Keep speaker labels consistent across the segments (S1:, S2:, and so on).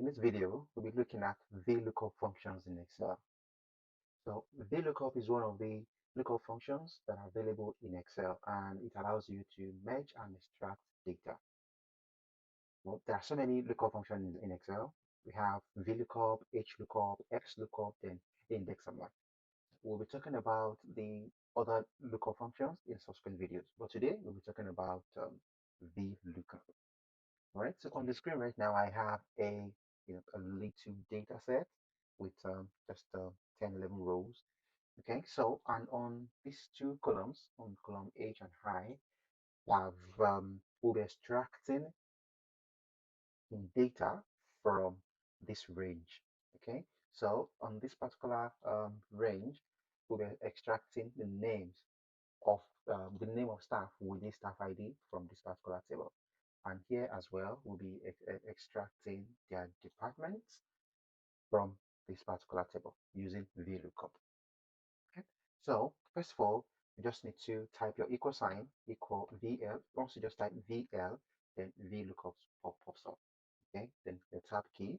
S1: In this video, we'll be looking at Vlookup functions in Excel. So Vlookup is one of the lookup functions that are available in Excel, and it allows you to merge and extract data. Well, there are so many lookup functions in Excel. We have VLOOKUP, HLOOKUP, XLOOKUP, then index and one. We'll be talking about the other lookup functions in subsequent videos, but today we'll be talking about VLOOKUP. All right, so on the screen right now, I have a little data set with just 10, 11 rows. Okay, so and on these two columns, on column H and I, we'll be extracting data from this range. Okay, so on this particular range, we'll be extracting the name of staff with this staff ID from this particular table. And here as well, we'll be extracting their departments from this particular table using VLOOKUP. Okay. So first of all, you just need to type your equal sign equal VL. Once you just type VL, then VLOOKUP pops up. Okay, then the tab key.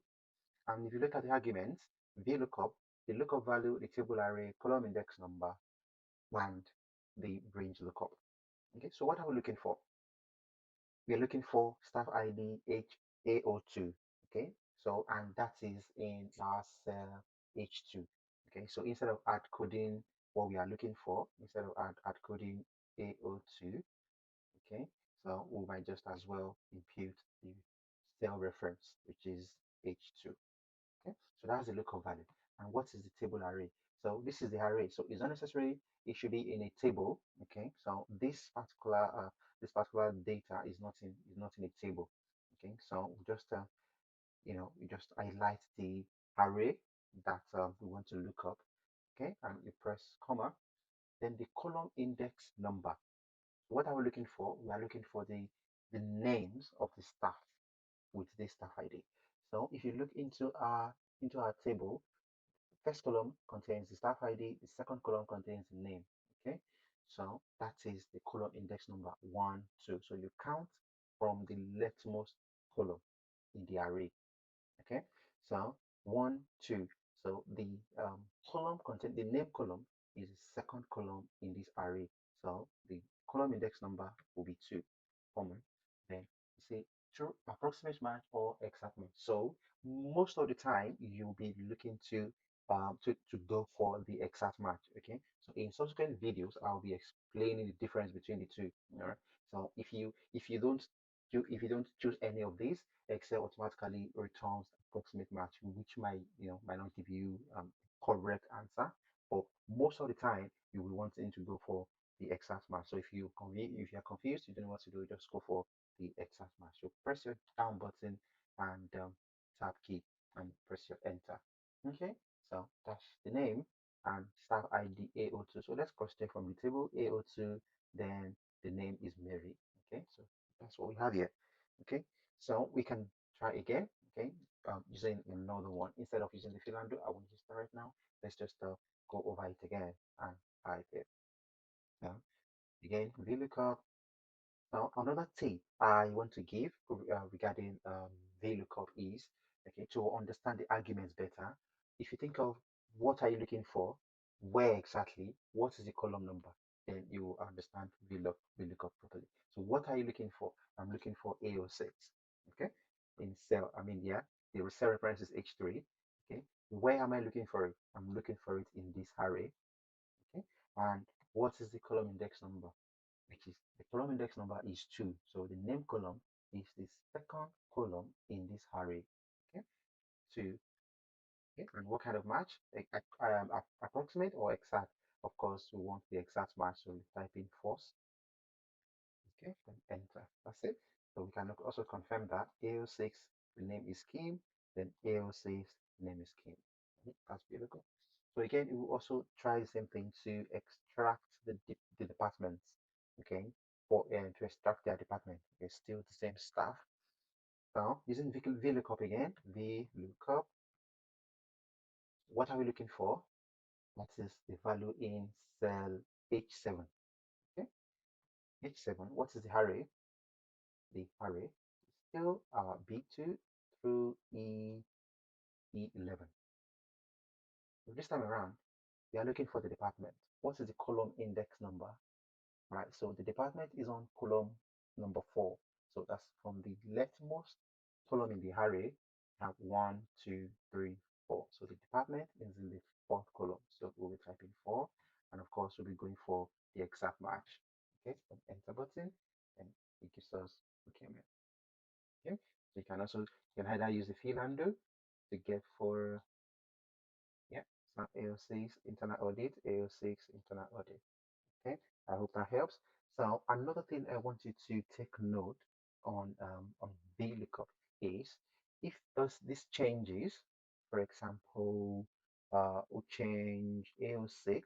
S1: And if you look at the arguments, VLOOKUP, the lookup value, the table array, column index number, and the range lookup. Okay, so what are we looking for? We are looking for staff ID HAO2. Okay, so and that is in our cell H2. Okay, so instead of add coding what we are looking for, instead of add coding AO2, okay, so we might just as well impute the cell reference, which is H2. Okay, so that's the local value. And what is the table array? So this is the array. So it's not necessary it should be in a table. Okay, so this particular data is not in a table. Okay, so we just we just highlight the array that we want to look up. Okay, and you press comma, then the column index number. What are we looking for? We are looking for the names of the staff with this staff ID. So if you look into our table, first column contains the staff ID, the second column contains the name. Okay, so that is the column index number 1, 2. So you count from the leftmost column in the array. Okay, so 1, 2. So the the name column is the second column in this array. So the column index number will be 2, comma. Then you say true approximate match or exact match. So most of the time you'll be looking to go for the exact match. Okay, so in subsequent videos I'll be explaining the difference between the two. All right, so if you don't choose any of these, Excel automatically returns approximate match, which might not give you correct answer. But most of the time, you will want to go for the exact match. So if you're confused, you don't know what to do, just go for the exact match. So press your down button and tab key and press your enter. Okay, so that's the name and staff ID AO2. So let's cross check from the table AO2. Then the name is Mary. Okay, so that's what we have here. Okay, so we can try again. Okay, using another one instead of using the Philando. I won't use that right now. Let's just go over it again and type it. Now again, VLOOKUP. Now another tip I want to give regarding VLOOKUP is okay to understand the arguments better. If you think of what are you looking for, where exactly, what is the column number, then you will understand VLOOKUP properly. So what are you looking for? I'm looking for AO6. Okay, in cell, yeah, the cell reference is H3. Okay, where am I looking for it? I'm looking for it in this array. Okay, and what is the column index number? Which is the column index number is 2. So the name column is the second column in this array. Okay, 2. Okay, and what kind of match? Approximate or exact? Of course, we want the exact match, so we type in false. Okay, then enter. That's it. So we can also confirm that AO6, the name is Kim, then AO6, the name is Kim. Okay, that's beautiful. So again, we will also try the same thing to extract the departments. Okay, for to extract their department. It's still the same stuff. Now using VLOOKUP again, VLOOKUP. What are we looking for? That is the value in cell H7. Okay, H7. What is the array? The array is still B2 through E11. So this time around, we are looking for the department. What is the column index number? Right, so the department is on column number 4. So that's from the leftmost column in the array. We have 1, 2, 3, 4. So the department is in the fourth column. So we'll be typing 4, and of course we'll be going for the exact match. Okay, so enter button, and it gives us procurement. Okay, so you can either use the fill handle to get for, yeah, so AO6 internal audit, AO6 internal audit. Okay, I hope that helps. So another thing I want you to take note on VLOOKUP is, if this changes, for example, we'll change AO6.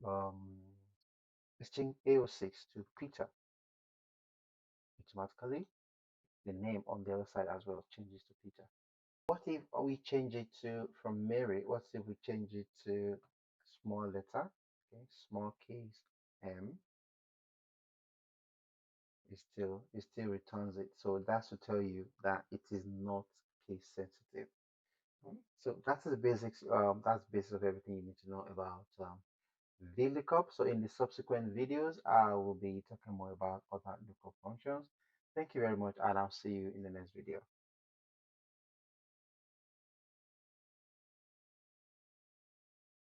S1: Um, let's change AO6 to Peter. Automatically, the name on the other side as well changes to Peter. What if we change it to from Mary? What if we change it to small letter? Okay, small case M. It still returns it. So that's to tell you that it is not case sensitive. So that's the basics. That's the basis of everything you need to know about VLOOKUP. So in the subsequent videos, I will be talking more about other lookup functions. Thank you very much, and I'll see you in the next video.